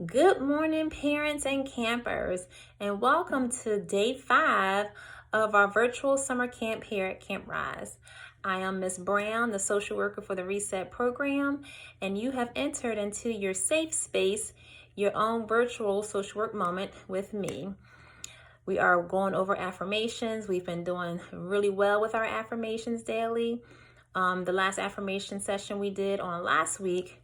Good morning, parents and campers, and welcome to day 5 of our virtual summer camp here at Camp R.I.S E. I am Miss Brown, the social worker for the Reset program, and you have entered into your safe space, your own virtual social work moment with me. We are going over affirmations. We've been doing really well with our affirmations daily. The last affirmation session we did on last week,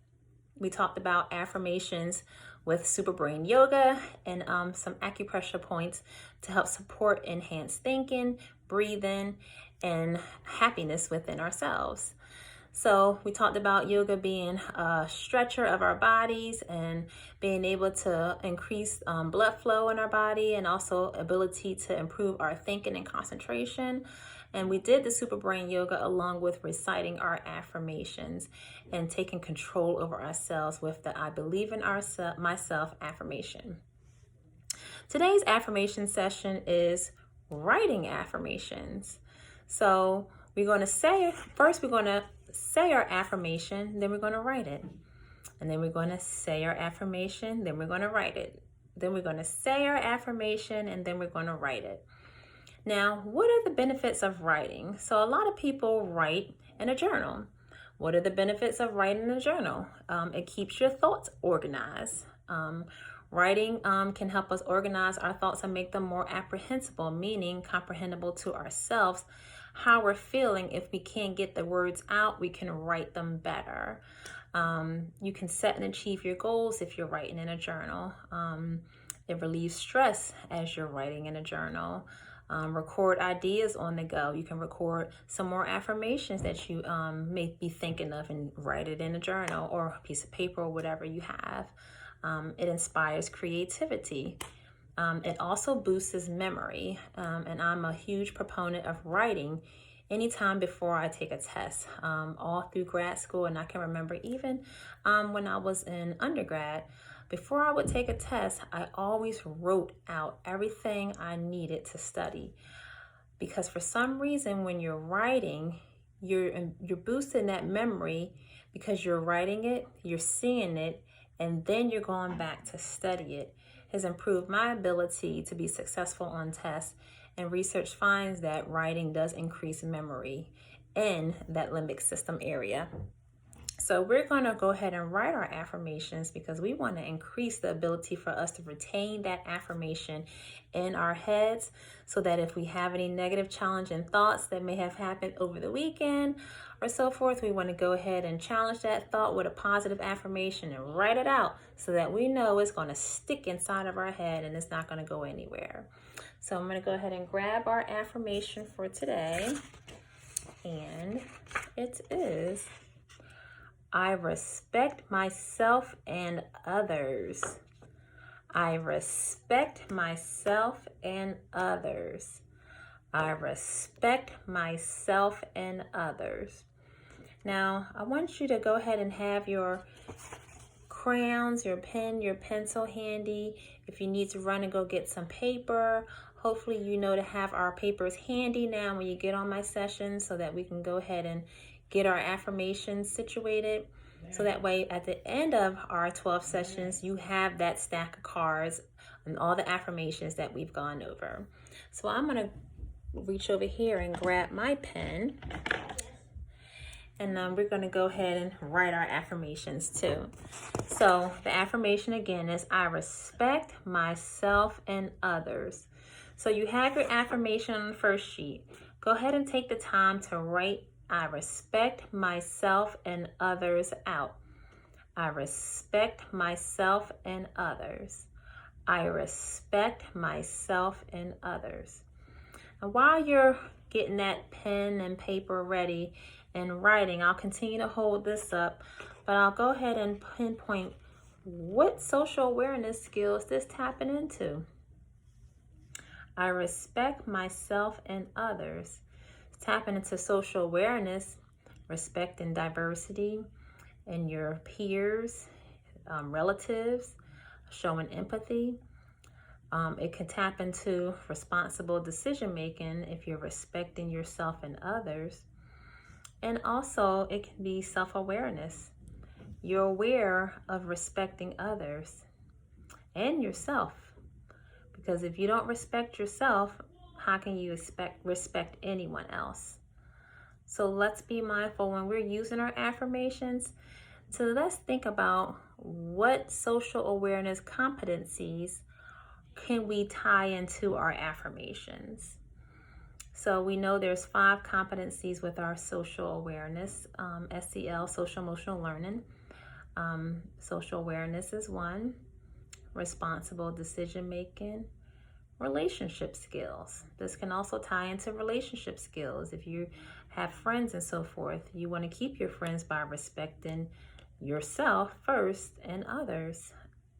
we talked about affirmations with super brain yoga and some acupressure points to help support enhanced thinking, breathing, and happiness within ourselves. So we talked about yoga being a stretcher of our bodies and being able to increase blood flow in our body, and also ability to improve our thinking and concentration. And we did the super brain yoga along with reciting our affirmations and taking control over ourselves with the I believe in myself affirmation. Today's affirmation session is writing affirmations. So we're going to say our affirmation, then we're going to write it. And then we're going to say our affirmation, then we're going to write it. Then we're going to say our affirmation, and then we're going to write it. Now, what are the benefits of writing? So a lot of people write in a journal. What are the benefits of writing in a journal? It keeps your thoughts organized. Writing can help us organize our thoughts and make them more apprehensible, meaning comprehensible to ourselves. How we're feeling, if we can't get the words out, we can write them better. You can set and achieve your goals if you're writing in a journal. It relieves stress as you're writing in a journal. Record ideas on the go. You can record some more affirmations that you may be thinking of and write it in a journal or a piece of paper or whatever you have. It inspires creativity. It also boosts memory. And I'm a huge proponent of writing anytime before I take a test, all through grad school. And I can remember even when I was in undergrad, before I would take a test, I always wrote out everything I needed to study. Because for some reason, when you're writing, you're boosting that memory because you're writing it, you're seeing it, and then you're going back to study it. Has improved my ability to be successful on tests, and research finds that writing does increase memory in that limbic system area. So we're going to go ahead and write our affirmations because we want to increase the ability for us to retain that affirmation in our heads, so that if we have any negative challenging thoughts that may have happened over the weekend or so forth, we want to go ahead and challenge that thought with a positive affirmation and write it out so that we know it's going to stick inside of our head and it's not going to go anywhere. So I'm going to go ahead and grab our affirmation for today, and it is: I respect myself and others. I respect myself and others. I respect myself and others. Now, I want you to go ahead and have your crayons, your pen, your pencil handy. If you need to run and go get some paper, hopefully you know to have our papers handy now when you get on my session, so that we can go ahead and get our affirmations situated. So that way at the end of our 12 sessions, you have that stack of cards and all the affirmations that we've gone over. So I'm going to reach over here and grab my pen, and we're going to go ahead and write our affirmations too. So the affirmation again is: I respect myself and others. So you have your affirmation on the first sheet. Go ahead and take the time to write I respect myself and others out. I respect myself and others. I respect myself and others. And while you're getting that pen and paper ready and writing, I'll continue to hold this up, but I'll go ahead and pinpoint what social awareness skills this tapping into. I respect myself and others. Tapping into social awareness, respecting diversity in your peers, relatives, showing empathy. It can tap into responsible decision making if you're respecting yourself and others. And also it can be self-awareness. You're aware of respecting others. and yourself. Because if you don't respect yourself, how can you respect anyone else? So let's be mindful when we're using our affirmations. So let's think about what social awareness competencies can we tie into our affirmations. So we know there's 5 competencies with our social awareness, SEL, social emotional learning. Social awareness is one. Responsible decision making. Relationship skills. This can also tie into relationship skills. If you have friends and so forth, you want to keep your friends by respecting yourself first and others,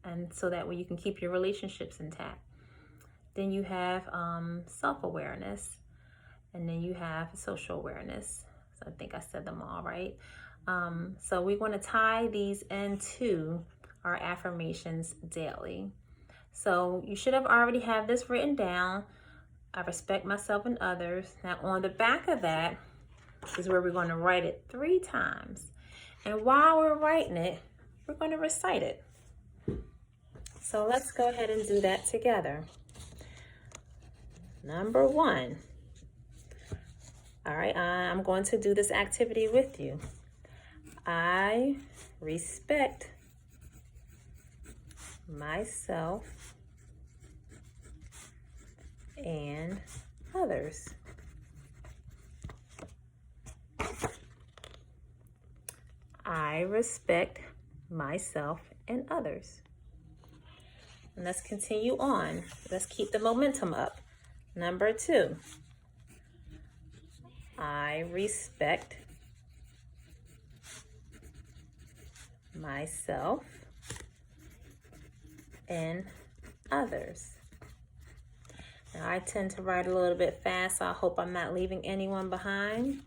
and so that way you can keep your relationships intact. Then you have self-awareness, and then you have social awareness. So I think I said them all right. So we want to tie these into our affirmations daily. So you should have already have this written down. I respect myself and others. Now on the back of that is where we're going to write it 3 times. And while we're writing it, we're going to recite it. So let's go ahead and do that together. Number 1. All right, I'm going to do this activity with you. I respect myself and others. I respect myself and others. And let's continue on. Let's keep the momentum up. Number 2. I respect myself and others. Now, I tend to write a little bit fast, so I hope I'm not leaving anyone behind.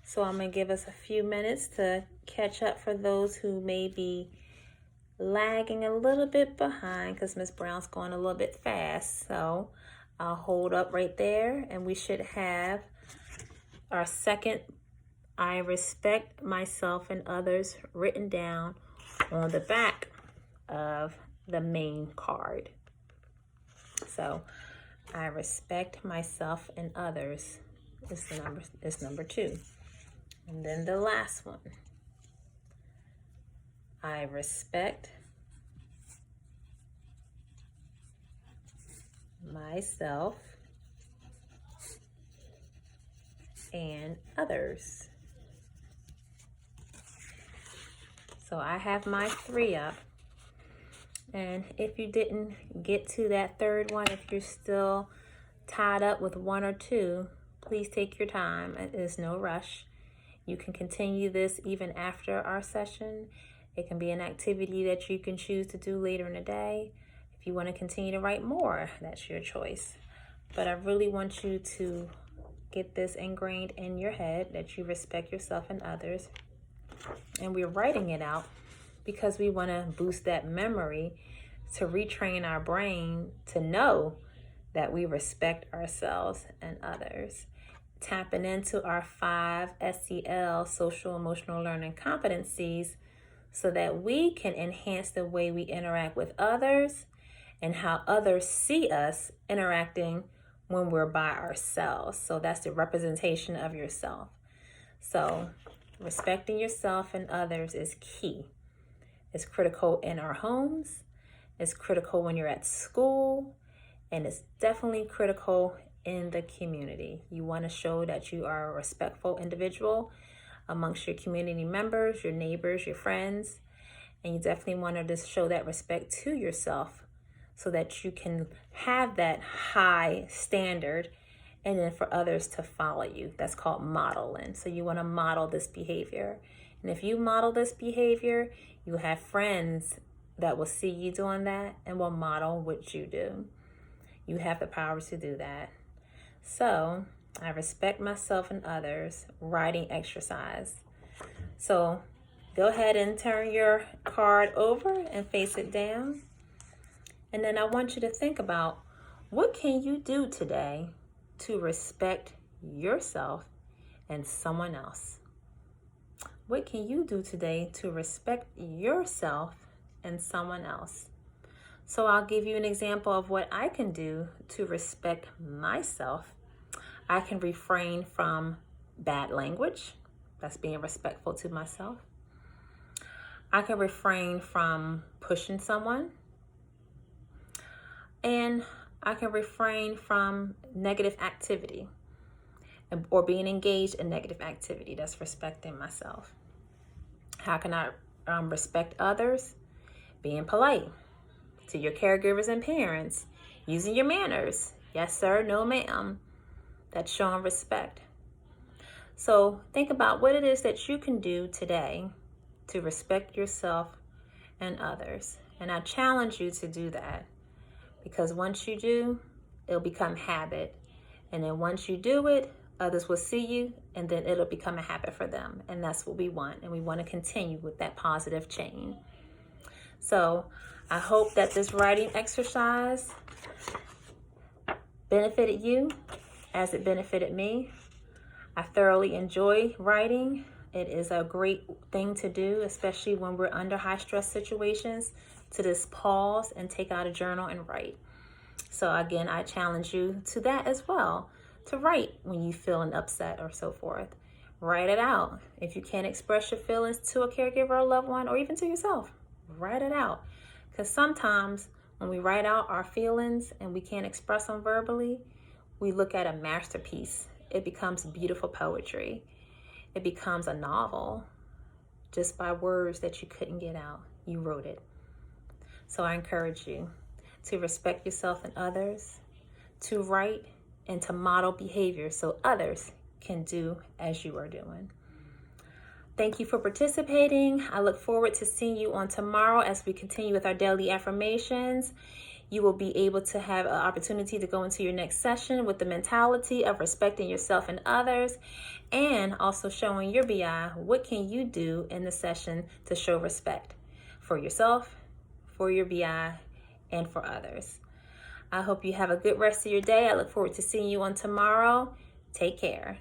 So I'm going to give us a few minutes to catch up for those who may be lagging a little bit behind, because Miss Brown's going a little bit fast. So I'll hold up right there, and we should have our second I respect myself and others written down on the back of the main card. So I respect myself and others is number 2. And then the last one. I respect myself and others. So I have my 3 up. And if you didn't get to that third one, if you're still tied up with 1 or 2, please take your time. There's no rush. You can continue this even after our session. It can be an activity that you can choose to do later in the day. If you want to continue to write more, that's your choice. But I really want you to get this ingrained in your head that you respect yourself and others. And we're writing it out because we want to boost that memory, to retrain our brain to know that we respect ourselves and others. Tapping into our 5 SEL, social emotional learning competencies, so that we can enhance the way we interact with others and how others see us interacting when we're by ourselves. So that's the representation of yourself. So respecting yourself and others is key. It's critical in our homes. It's critical when you're at school. And it's definitely critical in the community. You want to show that you are a respectful individual amongst your community members, your neighbors, your friends. And you definitely want to just show that respect to yourself so that you can have that high standard and then for others to follow you. That's called modeling. So you want to model this behavior. And if you model this behavior, you have friends that will see you doing that and will model what you do. You have the power to do that. So I respect myself and others, writing exercise. So go ahead and turn your card over and face it down. And then I want you to think about, what can you do today to respect yourself and someone else? What can you do today to respect yourself and someone else? So I'll give you an example of what I can do to respect myself. I can refrain from bad language. That's being respectful to myself. I can refrain from pushing someone. And I can refrain from negative activity or being engaged in negative activity. That's respecting myself. How can I respect others? Being polite to your caregivers and parents, using your manners. Yes, sir, no, ma'am. That's showing respect. So think about what it is that you can do today to respect yourself and others. And I challenge you to do that, because once you do, it'll become habit. And then once you do it, others will see you, and then it'll become a habit for them. And that's what we want. And we want to continue with that positive chain. So I hope that this writing exercise benefited you as it benefited me. I thoroughly enjoy writing. It is a great thing to do, especially when we're under high stress situations, to just pause and take out a journal and write. So again, I challenge you to that as well, to write when you feel an upset or so forth. Write it out. If you can't express your feelings to a caregiver or a loved one, or even to yourself, write it out. Because sometimes when we write out our feelings and we can't express them verbally, we look at a masterpiece. It becomes beautiful poetry. It becomes a novel just by words that you couldn't get out. You wrote it. So I encourage you to respect yourself and others, to write, and to model behavior so others can do as you are doing. Thank you for participating. I look forward to seeing you on tomorrow as we continue with our daily affirmations. You will be able to have an opportunity to go into your next session with the mentality of respecting yourself and others, and also showing your BI what can you do in the session to show respect for yourself, for your BI, and for others. I hope you have a good rest of your day. I look forward to seeing you on tomorrow. Take care.